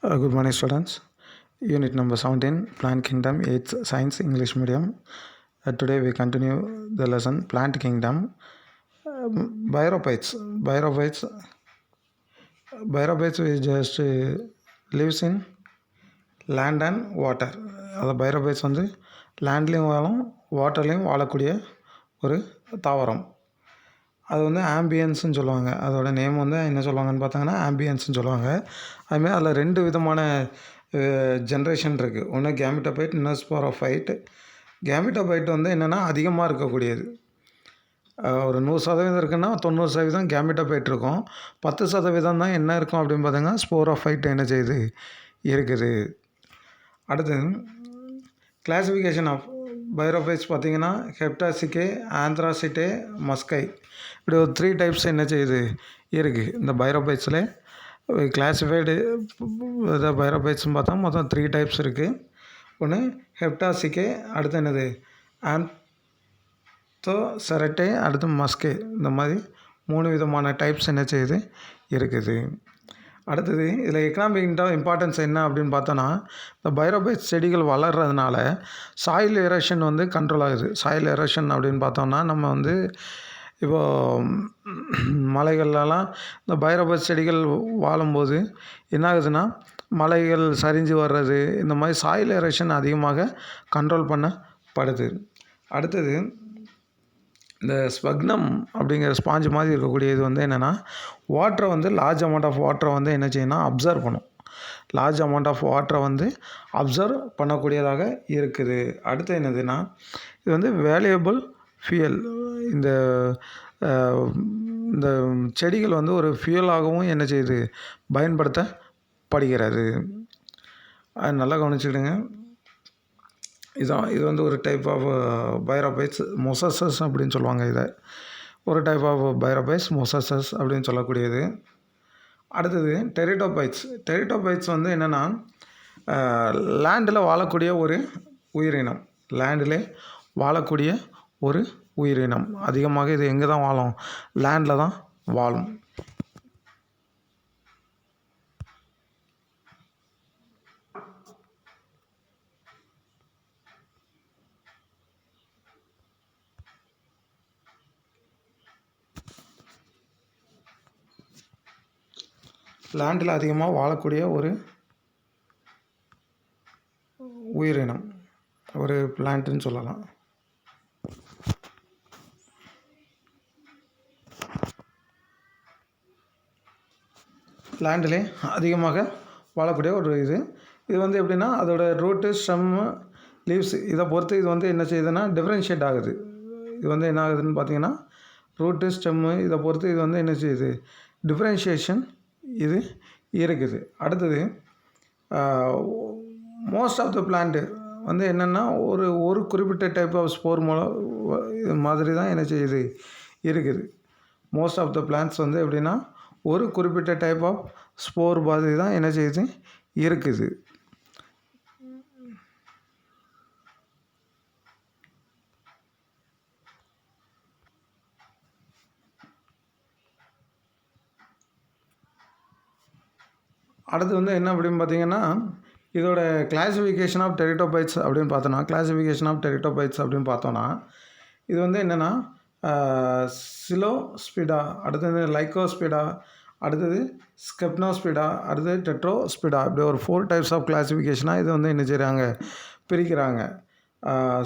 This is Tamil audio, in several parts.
Good morning, students. Unit number 17, Plant Kingdom, 8th Science English Medium. Today we continue the lesson Plant Kingdom. Bryophytes. Bryophytes is just lives in land and water. அது பைரோபைட்ஸ் வந்து லேண்ட்லேயும் வாழும் வாட்டர்லேயும் வாழக்கூடிய ஒரு தாவரம். அது வந்து ஆம்பியன்ஸ்னு சொல்லுவாங்க. அதோட நேம் வந்து என்ன சொல்லுவாங்கன்னு பார்த்தாங்கன்னா ஆம்பியன்ஸ்னு சொல்லுவாங்க. அதுமாதிரி அதில் 2 விதமான ஜென்ரேஷன் இருக்குது. ஒன்று கேமிட்டோபைட், இன்னொரு ஸ்போரோஃபைட். கேமிட்டோபைட் வந்து என்னென்னா அதிகமாக இருக்கக்கூடியது. ஒரு 100% இருக்குன்னா 90% கேமிட்டோபைட் இருக்கும். 10% தான் என்ன இருக்கும் அப்படின்னு பார்த்தீங்கன்னா ஸ்போரோஃபைட் என்ன செய்யுது இருக்குது. அடுத்து கிளாசிஃபிகேஷன் ஆஃப் பைரோஃபைட்ஸ் பார்த்திங்கன்னா ஹெப்டாசிகே, ஆந்த்ராசிட்டே, மஸ்கை, இப்படி ஒரு 3 டைப்ஸ் என்ன செய்யுது இருக்குது. இந்த பைரோஃபைட்ஸில் கிளாசிஃபைடு பைரோஃபைட்ஸ்னு பார்த்தா மொத்தம் 3 டைப்ஸ் இருக்குது. ஒன்று ஹெப்டாசிகே, அடுத்து என்னது ஆந்தோசெரட்டே, அடுத்து மஸ்கே. இந்த மாதிரி 3 விதமான டைப்ஸ் என்ன செய்யுது இருக்குது. அடுத்தது இதில் எக்கனாமிக் இம்பார்ட்டன்ஸ் என்ன அப்படின்னு பார்த்தோன்னா, இந்த பைரோஃபைட் செடிகள் வளர்கிறதுனால சாயில் எரோஷன் வந்து கண்ட்ரோல் ஆகுது. சாயில் எரோஷன் அப்படின்னு பார்த்தோம்னா நம்ம வந்து இப்போது மலைகள்லாம் இந்த பைரோஃபைட் செடிகள் வாழும்போது என்ன ஆகுதுன்னா மலைகள் சரிஞ்சு வர்றது, இந்த மாதிரி சாயில் எரோஷன் அதிகமாக கண்ட்ரோல் பண்ணப்படுது. அடுத்தது இந்த ஸ்பக்னம் அப்படிங்கிற ஸ்பாஞ்சு மாதிரி இருக்கக்கூடியது வந்து என்னென்னா வாட்டரை வந்து லார்ஜ் அமௌண்ட் ஆஃப் வாட்டரை வந்து என்ன செய்யணும் அப்சர்வ் பண்ணும். லார்ஜ் அமௌண்ட் ஆஃப் வாட்டரை வந்து அப்சர்வ் பண்ணக்கூடியதாக இருக்குது. அடுத்து என்னதுன்னா இது வந்து வேல்யூபிள் ஃபியூயல். இந்த இந்த செடிகள் வந்து ஒரு ஃபியூயலாகவும் என்ன செய்யுது பயன்படுத்தப்படுகிறது. அது நல்லா கவனிச்சுக்கிடுங்க. இது வந்து ஒரு டைப் ஆஃப் பைரோஃபைட்ஸ், மொசஸஸ் அப்படின்னு சொல்லுவாங்க. இதை ஒரு டைப் ஆஃப் பைரோஃபைட்ஸ், மொசஸஸ் அப்படின்னு சொல்லக்கூடியது. அடுத்தது டெரிட்டோபைட்ஸ் வந்து என்னென்னா லேண்டில் வாழக்கூடிய ஒரு உயிரினம். லேண்டில் வாழக்கூடிய ஒரு உயிரினம். அதிகமாக இது எங்கே தான் வாழும்? லேண்டில் தான் வாழும். லேண்டில் அதிகமாக வாழக்கூடிய ஒரு உயிரினம், ஒரு பிளான்ட்டுன்னு சொல்லலாம். லேண்டிலே அதிகமாக வாழக்கூடிய ஒரு இது வந்து எப்படின்னா அதோட ரூட்டு, ஸ்டெம்மு, லீவ்ஸ் இதை பொறுத்து இது வந்து என்ன செய்யுதுன்னா டிஃப்ரென்ஷியேட் ஆகுது. இது வந்து என்ன ஆகுதுன்னு பார்த்தீங்கன்னா ரூட்டு, ஸ்டெம்மு இதை பொறுத்து இது வந்து என்ன செய்யுது டிஃப்ரென்ஷியேஷன் இது இருக்குது. அடுத்தது மோஸ்ட் ஆஃப் த பிளான்ட்டு வந்து என்னென்னா ஒரு குறிப்பிட்ட டைப் ஆஃப் ஸ்போர் இது மாதிரி தான் என்ன செய்யுது இருக்குது. மோஸ்ட் ஆஃப் த பிளான்ட்ஸ் வந்து எப்படின்னா ஒரு குறிப்பிட்ட டைப் ஆஃப் ஸ்போர் மாதிரி தான் என்ன செய்யுது இருக்குது. அடுத்து வந்து என்ன அப்படின்னு பார்த்தீங்கன்னா இதோட கிளாசிஃபிகேஷன் ஆஃப் டெரிட்டோபைட்ஸ் அப்படின்னு பார்த்தோன்னா இது வந்து என்னென்னா சிலோஸ்பிடா, அடுத்தது லைக்கோஸ்பிடா, அடுத்தது ஸ்கெப்னோஸ்பிடா, அடுத்தது டெட்ரோஸ்பிடா, இப்படி ஒரு 4 டைப்ஸ் ஆஃப் கிளாசிஃபிகேஷனாக இது வந்து என்ன செய்கிறாங்க பிரிக்கிறாங்க.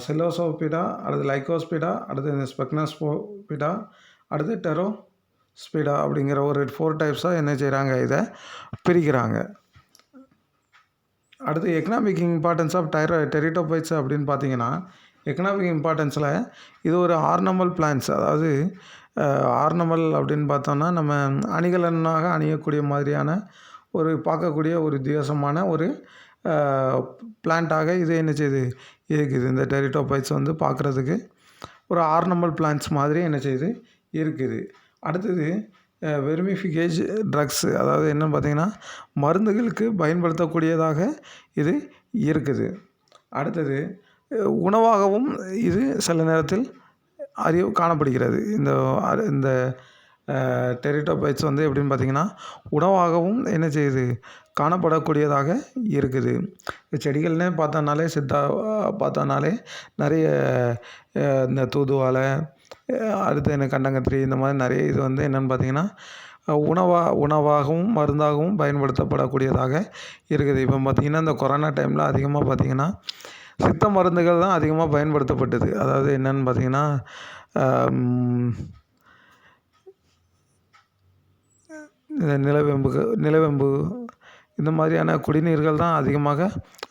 சிலோசோபிடா, அடுத்து லைக்கோஸ்பிடா, அடுத்தது ஸ்பெக்னோஸ்பிடா, அடுத்து டெரோஸ்பிடா அப்படிங்கிற ஒரு 4 டைப்ஸாக என்ன செய்கிறாங்க இதை பிரிக்கிறாங்க. அடுத்து எக்கனாமிக் இம்பார்ட்டன்ஸ் ஆஃப் டெரிட்டோபைட்ஸ் அப்படின்னு பார்த்தீங்கன்னா எக்கனாமிக் இம்பார்ட்டன்ஸில் இது ஒரு ஆர்னமல் பிளான்ட்ஸ். அதாவது ஆர்னமல் அப்படின்னு பார்த்தோன்னா நம்ம அணிகலனாக அணியக்கூடிய மாதிரியான ஒரு பார்க்கக்கூடிய ஒரு வித்தியாசமான ஒரு பிளான்ட்டாக இது என்ன செய்யுது இருக்குது. இந்த டெரிட்டோபைட்ஸ் வந்து பார்க்குறதுக்கு ஒரு ஆர்னமல் பிளான்ட்ஸ் மாதிரி என்ன செய்யுது இருக்குது. அடுத்தது வெர்மிஃபிகேஜ் ட்ரக்ஸ், அதாவது என்னென்னு பார்த்தீங்கன்னா மருந்துகளுக்கு பயன்படுத்தக்கூடியதாக இது இருக்குது. அடுத்தது உணவாகவும் இது சில நேரத்தில் காணப்படுகிறது. இந்த டெரிட்டோபைட்ஸ் வந்து எப்படின்னு பார்த்திங்கன்னா உணவாகவும் என்ன செய்யுது காணப்படக்கூடியதாக இருக்குது. செடிகள்னே பார்த்தோன்னாலே நிறைய இந்த தூதுவளை, அடுத்து என்ன கண்டங்கத்திரி, இந்த மாதிரி நிறைய இது வந்து என்னென்னு பார்த்திங்கன்னா உணவாகவும் மருந்தாகவும் பயன்படுத்தப்படக்கூடியதாக இருக்குது. இப்போ பார்த்திங்கன்னா இந்த கொரோனா டைமில் அதிகமாக பார்த்திங்கன்னா சித்த மருந்துகள் தான் அதிகமாக பயன்படுத்தப்பட்டது. அதாவது என்னென்னு பார்த்திங்கன்னா இந்த நிலவேம்பு இந்த மாதிரியான குடிநீர்கள் தான் அதிகமாக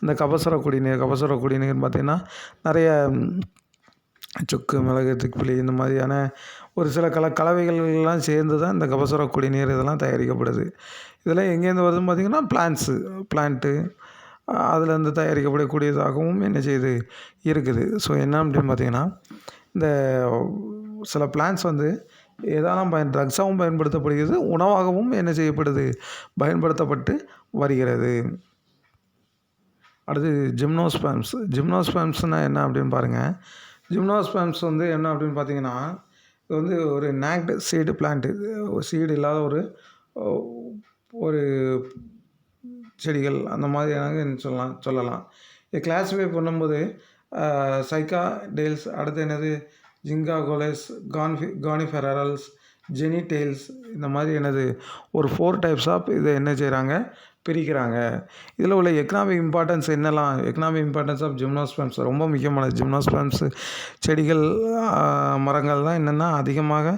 இந்த கபசுர குடிநீர் பார்த்திங்கன்னா நிறைய சுக்கு, மிளகு, திப்பிலி இந்த மாதிரியான ஒரு சில கலவைகள்லாம் சேர்ந்து தான் இந்த கபசுர குடிநீர் இதெல்லாம் தயாரிக்கப்படுது. இதெல்லாம் எங்கேருந்து வருதுன்னு பார்த்திங்கன்னா பிளான்ட்டு அதுலேருந்து தயாரிக்கப்படக்கூடியதாகவும் என்ன செய்யுது இருக்குது. ஸோ என்ன அப்படின்னு பார்த்திங்கன்னா இந்த சில பிளான்ட்ஸ் வந்து எதெல்லாம் ட்ரக்ஸாகவும் பயன்படுத்தப்படுகிறது, உணவாகவும் என்ன செய்யப்படுது, பயன்படுத்தப்பட்டு வருகிறது. அடுத்து ஜிம்னோஸ்பேம்ஸ்னால் என்ன அப்படின்னு பாருங்கள். ஜிம்னோஸ்பேம்ஸ் வந்து என்ன அப்படின்னு பார்த்தீங்கன்னா இது வந்து ஒரு நேக்டு சீடு பிளான்ட்டு, சீடு இல்லாத ஒரு செடிகள் அந்த மாதிரியான சொல்லலாம். இதை கிளாஸிஃபை பண்ணும்போது சைக்காடேல்ஸ், அடுத்து என்னது ஜிங்காகோலஸ், கானிஃபெரல்ஸ், ஜெனிடேல்ஸ், இந்த மாதிரி என்னது ஒரு 4 டைப்ஸ் ஆஃப் இதை என்ன செய்கிறாங்க, பிரிக்கிறாங்க. இதில் உள்ள எக்கனாமிக் இம்பார்ட்டன்ஸ் என்னெல்லாம், எக்கனாமிக் இம்பார்ட்டன்ஸ் ஆஃப் ஜிம்னோஸ்பேம்ஸ் ரொம்ப முக்கியமானது. ஜிம்னோஸ்பேம்ஸ் செடிகள் மரங்கள் தான் என்னென்னா அதிகமாக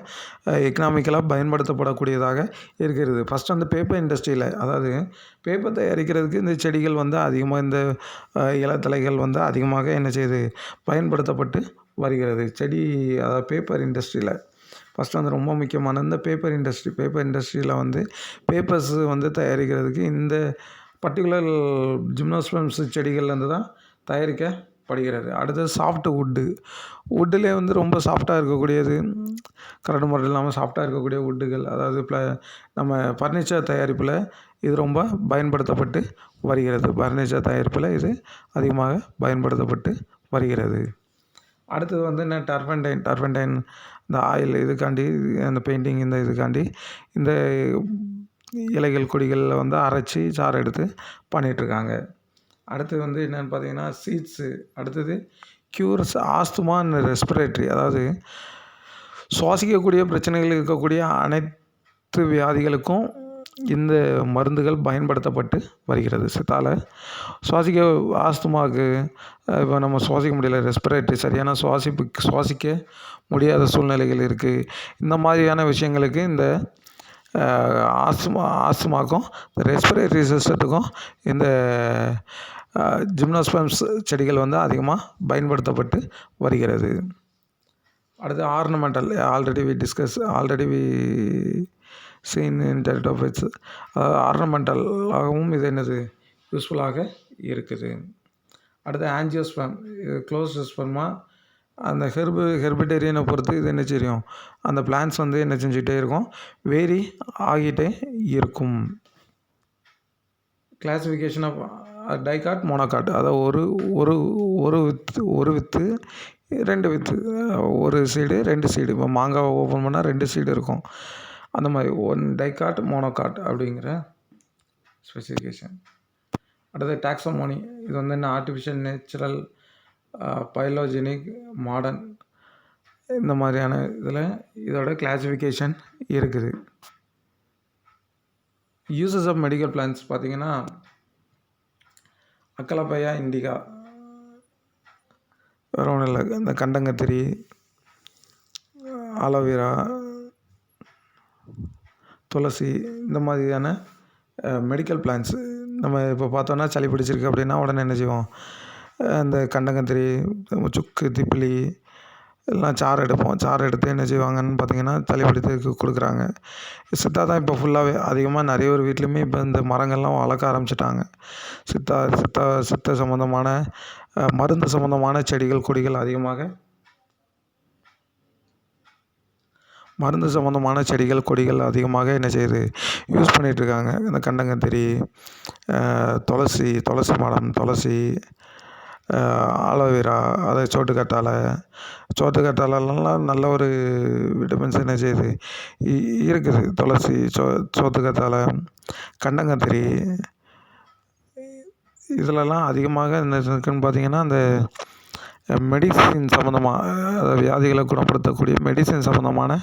எக்கனாமிக்கலாக பயன்படுத்தப்படக்கூடியதாக இருக்கிறது. ஃபஸ்ட் அந்த பேப்பர் இண்டஸ்ட்ரியில், அதாவது பேப்பர் தயாரிக்கிறதுக்கு இந்த செடிகள் வந்து அதிகமாக இந்த இலத்தலைகள் வந்து அதிகமாக என்ன செய்யுது, பயன்படுத்தப்பட்டு வருகிறது. அதாவது பேப்பர் இண்டஸ்ட்ரியில் ஃபஸ்ட்டு வந்து ரொம்ப முக்கியமான இந்த பேப்பர் இண்டஸ்ட்ரியில் வந்து பேப்பர்ஸ் வந்து தயாரிக்கிறதுக்கு இந்த பர்டிகுலர் ஜிம்னோஸ்பேம்ஸ் செடிகள்லேருந்து தான் தயாரிக்கப்படுகிறது. அடுத்தது சாஃப்ட் வுட்டிலே வந்து ரொம்ப சாஃப்டாக இருக்கக்கூடியது, கரடு முரடு இல்லாமல் சாஃப்டாக இருக்கக்கூடிய வுட்டுகள், அதாவது நம்ம ஃபர்னிச்சர் தயாரிப்பில் இது ரொம்ப பயன்படுத்தப்பட்டு வருகிறது. ஃபர்னிச்சர் தயாரிப்பில் இது அதிகமாக பயன்படுத்தப்பட்டு வருகிறது. அடுத்தது வந்து என்ன, டர்பன்டைன் இந்த ஆயில் இதுக்காண்டி, அந்த பெயிண்டிங் இந்த இதுக்காண்டி இந்த இலைகள் கொடிகளில் வந்து அரைச்சி சாறு எடுத்து பண்ணிகிட்ருக்காங்க. அடுத்தது வந்து என்னென்னு பார்த்தீங்கன்னா சீட்ஸு. அடுத்தது க்யூர்ஸ் ஆஸ்துமா அண்ட் ரெஸ்பிரேட்டரி, அதாவது சுவாசிக்கக்கூடிய பிரச்சனைகள் இருக்கக்கூடிய அனைத்து வியாதிகளுக்கும் இந்த மருந்துகள் பயன்படுத்தப்பட்டு வருகிறது. ஆஸ்துமாவுக்கு இப்போ நம்ம சுவாசிக்க முடியல, ரெஸ்பிரேட்டரி சரியான சுவாசிக்க முடியாத சூழ்நிலைகள் இருக்குது. இந்த மாதிரியான விஷயங்களுக்கு இந்த ஆஸ்துமாக்கும் ரெஸ்பிரேட்டரி சிஸ்டத்துக்கும் இந்த ஜிம்னோஸ்பேம்ஸ் செடிகள் வந்து அதிகமாக பயன்படுத்தப்பட்டு வருகிறது. அடுத்து ornamental, already we seen in டெரிட் ஆஃப் இட்ஸ், ஆர்னமெண்டலாகவும் இது என்னது யூஸ்ஃபுல்லாக இருக்குது. அடுத்து ஆஞ்சியோஸ்பெர்ம், இது க்ளோஸ்டு ஸ்பெர்மா. அந்த ஹெர்பிடேரியனை பொறுத்து இது என்ன செய்யும், அந்த பிளான்ட்ஸ் வந்து என்ன செஞ்சுக்கிட்டே இருக்கும், வேரி ஆகிட்டே இருக்கும். கிளாசிஃபிகேஷன் ஆஃப் டைகாட், மோனோகாட், அதாவது ஒரு வித்து 2 வித்து, ஒரு சீடு 2 சீடு. இப்போ மாங்காவை ஓப்பன் பண்ணால் 2 சீடு இருக்கும். அந்த மாதிரி 1 டைகாட், மோனோகாட் அப்படிங்கிற ஸ்பெசிஃபிகேஷன். அடுத்து டாக்ஸோமோனி, இது வந்து என்ன, ஆர்டிஃபிஷியல், நேச்சுரல், பைலோஜெனிக், மாடர்ன், இந்த மாதிரியான இதில் இதோட கிளாசிஃபிகேஷன் இருக்குது. யூசஸ் ஆஃப் மெடிக்கல் பிளான்ட்ஸ் பார்த்திங்கன்னா அக்கலப்பையா இண்டிகா, வேறு ஒன்றும் இல்லை, இந்த கண்டங்கத்திரி, ஆலோவேரா, துளசி, இந்த மாதிரியான மெடிக்கல் பிளான்ட்ஸு. நம்ம இப்போ பார்த்தோன்னா சளி பிடிச்சிருக்கு அப்படின்னா உடனே என்ன செய்வோம், இந்த கண்டங்கத்திரி, சுக்கு, திப்பிலி எல்லாம் சாறு எடுத்து என்ன செய்வாங்கன்னு பார்த்திங்கன்னா சளி பிடித்ததுக்கு கொடுக்குறாங்க. சித்தா தான் இப்போ ஃபுல்லாகவே அதிகமாக நிறைய ஒரு வீட்லேயுமே இப்போ இந்த மரங்கள்லாம் வளர்க்க ஆரம்பிச்சிட்டாங்க. சித்த சம்மந்தமான மருந்து சம்மந்தமான செடிகள் கொடிகள் அதிகமாக என்ன செய்யுது, யூஸ் பண்ணிகிட்ருக்காங்க. இந்த கண்டங்கத்திரி, துளசி மரம், ஆலோவேரா, அதை சோத்துக்கற்றாலெல்லாம் நல்ல ஒரு விட்டமின்ஸ் என்ன செய்யுது இருக்குது. துளசி, சோத்துக்கற்றாழை, கண்டங்கத்திரி, இதிலலாம் அதிகமாக என்ன இருக்குதுன்னு பார்த்தீங்கன்னா, அந்த மெடிசின் சம்மந்தமாக அதாவது வியாதிகளை குணப்படுத்தக்கூடிய மெடிசின் சம்மந்தமான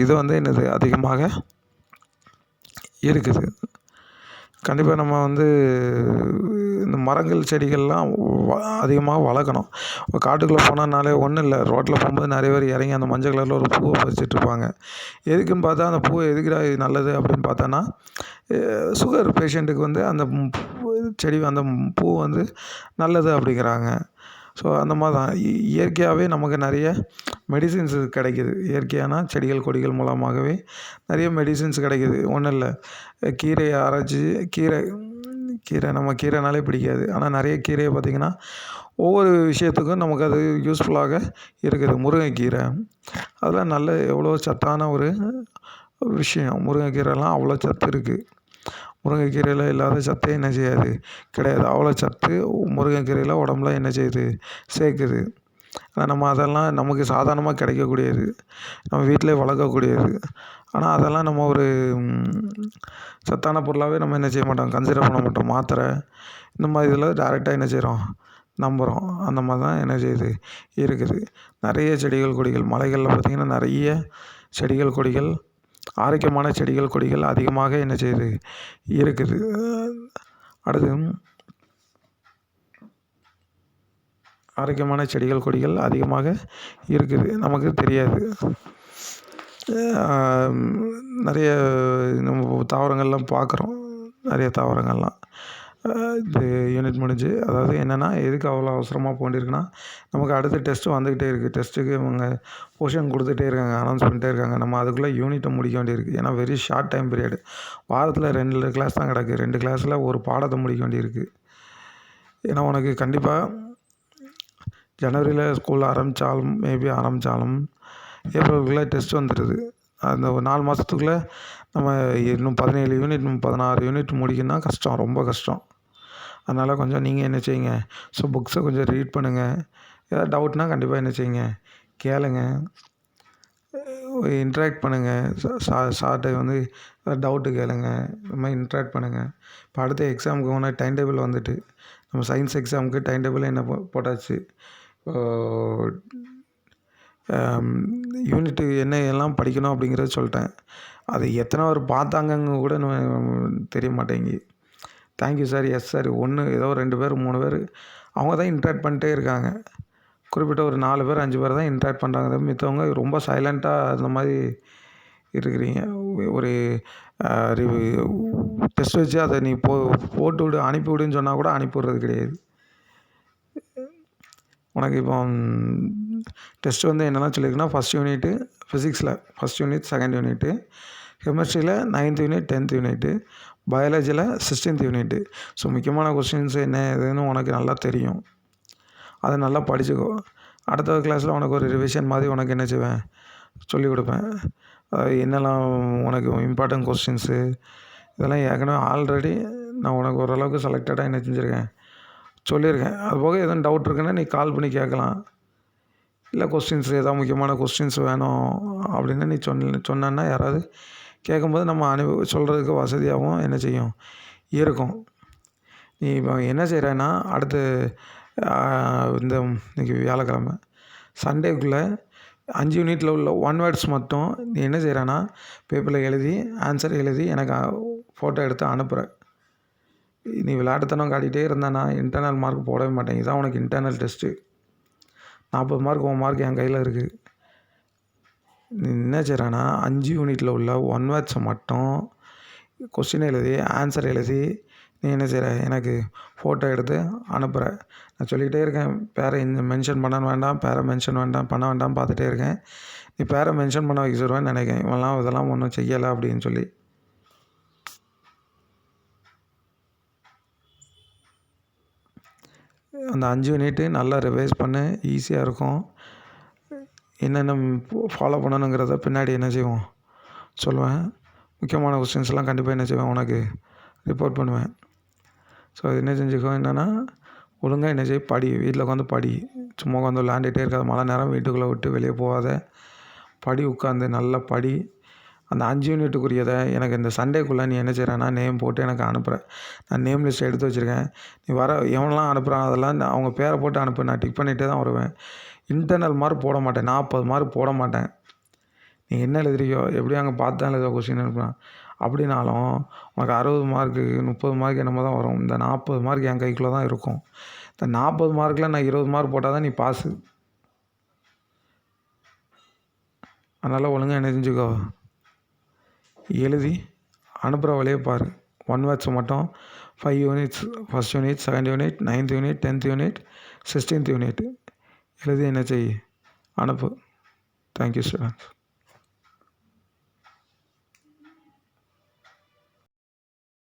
இது வந்து என்னது அதிகமாக இருக்குது. கண்டிப்பாக நம்ம வந்து இந்த மரங்கள் செடிகள்லாம் அதிகமாக வளர்க்கணும். இப்போ காட்டுக்குள்ளே போனோம்னாலே ஒன்றும் இல்லை, ரோட்டில் போகும்போது நிறைய பேர் இறங்கி அந்த மஞ்சள் கலரில் ஒரு பூவை பறிச்சிட்ருப்பாங்க. எதுக்குன்னு பார்த்தா அந்த பூ எதுக்குடா இது நல்லது அப்படின்னு பார்த்தோன்னா, சுகர் பேஷண்ட்டுக்கு வந்து அந்த செடி அந்த பூ வந்து நல்லது அப்படிங்கிறாங்க. ஸோ அந்த மாதிரி தான் இயற்கையாகவே நமக்கு நிறைய மெடிசின்ஸ் கிடைக்கிது. இயற்கையான செடிகள் கொடிகள் மூலமாகவே நிறைய மெடிசின்ஸ் கிடைக்கிது. ஒன்றும் இல்லை, கீரையை அரைச்சி கீரை நம்ம கீரைனாலே பிடிக்காது. ஆனால் நிறைய கீரையை பார்த்திங்கன்னா ஒவ்வொரு விஷயத்துக்கும் நமக்கு அது யூஸ்ஃபுல்லாக இருக்குது. முருங்கைக்கீரை அதெல்லாம் நல்ல எவ்வளோ சத்தான ஒரு விஷயம். முருங்கைக்கீரைலாம் அவ்வளோ சத்து இருக்குது. முருங்கைக்கீரையில் இல்லாத சத்தே என்ன செய்யாது, கிடையாது. அவ்வளோ சத்து முருங்கைக்கீரையில் உடம்புல என்ன செய்யுது, சேர்க்குது. ஆனால் நம்ம அதெல்லாம் நமக்கு சாதாரணமாக கிடைக்கக்கூடியது, நம்ம வீட்டிலே வளர்க்கக்கூடியது. ஆனால் அதெல்லாம் நம்ம ஒரு சத்தான பொருளாகவே நம்ம என்ன செய்ய மாட்டோம், கன்சிடர் பண்ண மாட்டோம். மாத்திரை இந்த மாதிரி இதில் டைரெக்டாக என்ன செய்கிறோம், நம்புகிறோம். அந்த மாதிரி தான் என்ன செய்யுது இருக்குது. நிறைய செடிகள் கொடிகள் மலைகளில் பார்த்திங்கன்னா நிறைய செடிகள் கொடிகள், ஆரோக்கியமான செடிகள் கொடிகள் அதிகமாக என்ன செய்யுது இருக்குது. அடுத்து ஆரோக்கியமான செடிகள் கொடிகள் அதிகமாக இருக்குது, நமக்கு தெரியாது. நிறைய நம்ம தாவரங்கள்லாம் பார்க்குறோம், நிறைய தாவரங்கள்லாம். இது யூனிட் முடிஞ்சு அதாவது என்னென்னா எதுக்கு அவ்வளோ அவசரமாக போண்டிருக்குன்னா, நமக்கு அடுத்த டெஸ்ட்டு வந்துக்கிட்டே இருக்குது. டெஸ்ட்டுக்கு இவங்க போர்ஷன் கொடுத்துட்டே இருக்காங்க, அனௌன்ஸ் பண்ணிட்டே இருக்காங்க. நம்ம அதுக்குள்ளே யூனிட்டை முடிக்க வேண்டியிருக்கு. ஏன்னா வெரி ஷார்ட் டைம் பீரியடு. வாரத்தில் 2 கிளாஸ் தான் கிடக்கு. 2 கிளாஸில் ஒரு பாடத்தை முடிக்க வேண்டியிருக்கு. ஏன்னா உனக்கு கண்டிப்பாக ஜனவரியில் ஸ்கூல் ஆரம்பித்தாலும் ஏப்ரலுக்குள்ளே டெஸ்ட் வந்துடுது. அந்த ஒரு 4 மாதத்துக்குள்ளே நம்ம இன்னும் 17 யூனிட் 16 யூனிட் முடிக்கணும்னா கஷ்டம், ரொம்ப கஷ்டம். அதனால் கொஞ்சம் நீங்கள் என்ன செய்யுங்க, ஸோ புக்ஸை கொஞ்சம் ரீட் பண்ணுங்கள். ஏதாவது டவுட்னால் கண்டிப்பாக என்ன செய்யுங்க, கேளுங்க, இன்ட்ராக்ட் பண்ணுங்கள். சார்கிட்ட வந்து டவுட்டு கேளுங்க, இந்த மாதிரி இன்ட்ராக்ட் பண்ணுங்கள். இப்போ அடுத்த எக்ஸாமுக்கு போனால் டைம் டேபிள் வந்துட்டு, நம்ம சயின்ஸ் எக்ஸாமுக்கு டைம் டேபிள் என்ன போட்டாச்சு. யூனிட்டு என்ன எல்லாம் படிக்கணும் அப்படிங்கிறத சொல்லிட்டேன். அது எத்தனை பேர் பார்த்தாங்கன்னு கூட தெரிய மாட்டேங்கி. தேங்க்யூ சார், எஸ் சார், ஏதோ 2 பேர் 3 பேர் அவங்க தான் இன்ட்ராக்ட் பண்ணிட்டே இருக்காங்க. குறிப்பிட்ட ஒரு 4 பேர் 5 பேர் தான் இன்ட்ராக்ட் பண்ணுறாங்க. மித்தவங்க ரொம்ப சைலண்ட்டாக அந்த மாதிரி இருக்கிறீங்க. ஒரு டெஸ்ட் வச்சு அதை நீ போட்டு விடு, அனுப்பி விடுன்னு சொன்னால் கூட அனுப்பி விட்றது கிடையாது. உனக்கு இப்போ டெஸ்ட்டு வந்து என்னெல்லாம் சொல்லியிருக்குன்னா, ஃபஸ்ட் யூனிட்டு ஃபிசிக்ஸில் ஃபஸ்ட் யூனிட், செகண்ட் யூனிட்டு, கெமிஸ்ட்ரியில் 9th யூனிட், 10th யூனிட்டு, பயாலஜியில் 16th யூனிட்டு. ஸோ முக்கியமான கொஸ்டின்ஸ் என்ன ஏதுன்னு உனக்கு நல்லா தெரியும். அதை நல்லா படிச்சுக்கோ. அடுத்த கிளாஸில் உனக்கு ஒரு ரிவிஷன் மாதிரி உனக்கு என்ன செய்வேன், சொல்லிக் கொடுப்பேன். என்னெல்லாம் உனக்கு இம்பார்ட்டன்ட் கொஸ்டின்ஸு இதெல்லாம் ஏற்கனவே ஆல்ரெடி நான் உனக்கு ஓரளவுக்கு செலக்டடாக என்ன செஞ்சுருக்கேன், சொல்லியிருக்கேன். அதுபோக எதுவும் டவுட் இருக்குன்னா நீ கால் பண்ணி கேட்கலாம். இல்லை கொஸ்டின்ஸ் ஏதாவது முக்கியமான கொஸ்டின்ஸ் வேணும் அப்படின்னு நீ சொன்னேன்னா யாராவது கேட்கும்போது நம்ம சொல்கிறதுக்கு வசதியாகவும் என்ன செய்யும் இருக்கும். நீ இப்போ என்ன செய்கிறேன்னா, அடுத்து இன்றைக்கி வியாழக்கிழமை, சண்டேக்குள்ளே 5 யூனிட்டில் உள்ள 1 வேர்ட்ஸ் மட்டும் நீ என்ன செய்கிறேன்னா பேப்பரில் எழுதி ஆன்சர் எழுதி எனக்கு ஃபோட்டோ எடுத்து அனுப்புகிற. நீ விளையாட்டுத்தனம் காட்டிகிட்டே இருந்தானா இன்டர்னல் மார்க் போடவே மாட்டேன். இதுதான் உனக்கு இன்டர்னல் டெஸ்ட்டு. 40 மார்க் 1 மார்க் என் கையில் இருக்குது. நீ என்ன செய்கிறேன்னா 5 யூனிட்டில் உள்ள 1 வேர்ட்ஸை மட்டும் கொஸ்டின் எழுதி ஆன்சர் எழுதி நீ என்ன செய்கிற, எனக்கு ஃபோட்டோ எடுத்து அனுப்புகிற. நான் சொல்லிக்கிட்டே இருக்கேன், பேரை மென்ஷன் பண்ண வேண்டாம், பேரை மென்ஷன் பண்ண வேண்டாம் பார்த்துட்டே இருக்கேன். நீ பேரை மென்ஷன் பண்ண வைக்க சொல்லுவேன்னு நினைக்கிறேன். இதெல்லாம் ஒன்றும் செய்யலை அப்படின்னு சொல்லி. அந்த 5 யூனிட்டு நல்லா ரிவைஸ் பண்ணு, ஈஸியாக இருக்கும். என்னென்ன ஃபாலோ பண்ணணுங்கிறத பின்னாடி என்ன செய்வோம் சொல்லுவேன். முக்கியமான கொஸ்டின்ஸ்லாம் கண்டிப்பாக என்ன செய்வேன் உனக்கு ரிப்போர்ட் பண்ணுவேன். ஸோ என்ன செஞ்சுக்கோ, என்னென்னா ஒழுங்காக என்ன செய்ய, படி, வீட்டில் உட்காந்து படி. சும்மா உட்காந்து விளையாண்டுகிட்டே இருக்காது. மழை நேரம் வீட்டுக்குள்ளே விட்டு வெளியே போகாத, படி, உட்காந்து நல்லா படி. அந்த 5 யூனிட்டுக்குரியதை எனக்கு இந்த சண்டேக்குள்ளே நீ என்ன செய்கிறேன்னா நேம் போட்டு எனக்கு அனுப்புகிற. நான் நேம் லிஸ்ட் எடுத்து வச்சுருக்கேன். நீ எவனெல்லாம் அனுப்புகிறான் அதெல்லாம் அவங்க பேரை போட்டு அனுப்பு. நான் டிக் பண்ணிகிட்டே தான் வருவேன். இன்டர்னல் மார்க் போட மாட்டேன். 40 மார்க் போட மாட்டேன். நீ என்ன எழுதுறியோ எப்படியும் அங்கே பார்த்து தான் எழுத கொஸ்டின் அனுப்புகிறான். அப்படின்னாலும் உனக்கு 60 மார்க்கு 30 மார்க் என்னமோ தான் வரும். இந்த 40 மார்க் என் கைக்குள்ளே தான் இருக்கும். இந்த 40 மார்க்கில் நான் 20 மார்க் போட்டால் தான் நீ பாஸு. அதனால் ஒழுங்காக என்ன செஞ்சுக்கோ, எழுதி அனுப்புகிற வழியை பாரு. 1 வேர்ட்ஸ் மட்டும் 5 units, first unit, second unit, 9th unit, 10th unit, 16th unit எழுதி என்ன செய், அனுப்பு. Thank you students.